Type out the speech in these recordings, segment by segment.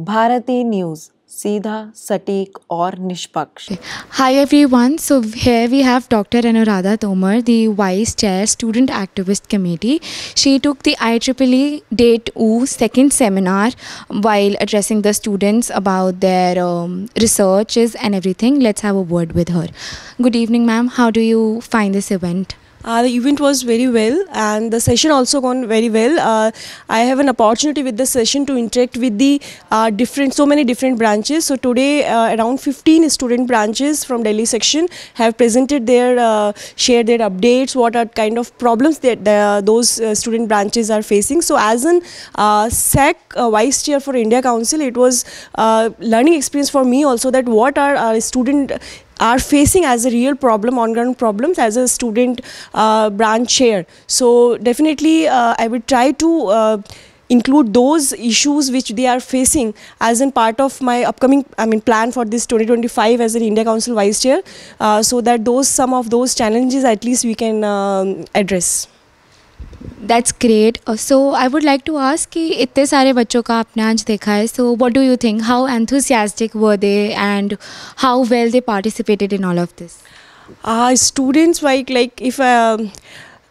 Bharti news, सीधा, सटीक और निष्पक्ष। Hi everyone. So here we have Dr. Anuradha Tomar, the Vice Chair, Student Activist Committee. She took the IEEE Day 2 second seminar while addressing the students about their researches and everything. Let's have a word with her. Good evening, ma'am. How do you find this event? The event was very well and the session also gone very well. I have an opportunity with the session to interact with the so many different branches. So today around 15 student branches from Delhi section have presented their, shared their updates, what are kind of problems that those student branches are facing. So as an SAC Vice Chair for India Council, it was learning experience for me also that what are our student are facing as a real problem, on-ground problems as a student branch chair. So definitely I would try to include those issues which they are facing as in part of my upcoming plan for this 2025 as an India Council Vice Chair, so that some of those challenges at least we can address. That's great. So I would like to ask कि इतने सारे बच्चों का आपने आज देखा है. So what do you think? How enthusiastic were they and how well they participated in all of this? Students like if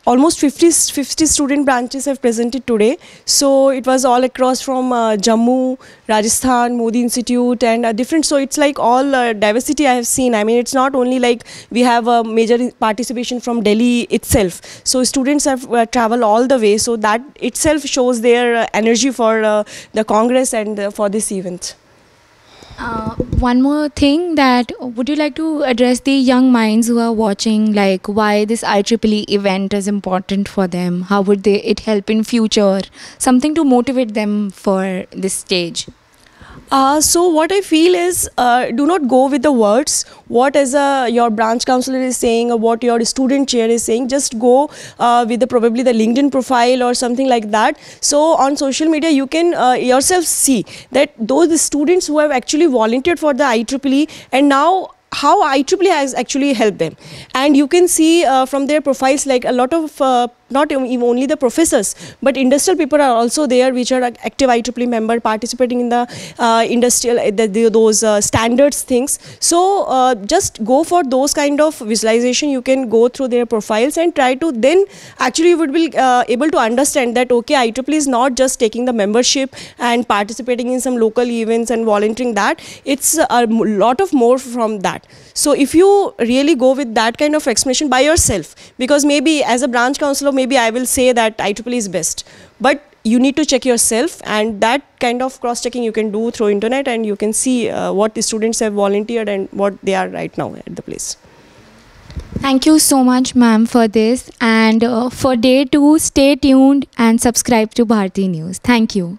almost 50 student branches have presented today. So it was all across from Jammu, Rajasthan, Modi Institute and different. So it's like all diversity I have seen. I mean, it's not only like we have a major participation from Delhi itself. So students have traveled all the way. So that itself shows their energy for the Congress and for this event. One more thing, that would you like to address the young minds who are watching, like why this IEEE event is important for them? How would it help in future? Something to motivate them for this stage. So what I feel is, do not go with the words, what as your branch councillor is saying or what your student chair is saying. Just go with probably the LinkedIn profile or something like that. So on social media you can yourself see that those students who have actually volunteered for the IEEE and now how IEEE has actually helped them. And you can see from their profiles like a lot of not even only the professors, but industrial people are also there, which are active IEEE member participating in the industrial those standards things. So just go for those kind of visualization. You can go through their profiles and try to then actually you would be able to understand that okay, IEEE is not just taking the membership and participating in some local events and volunteering. That it's a lot of more from that. So if you really go with that kind of explanation by yourself, because maybe as a branch councillor, maybe I will say that IEEE is best, but you need to check yourself, and that kind of cross-checking you can do through internet, and you can see what the students have volunteered and what they are right now at the place. Thank you so much, ma'am, for this. And for day 2, stay tuned and subscribe to Bharati News. Thank you.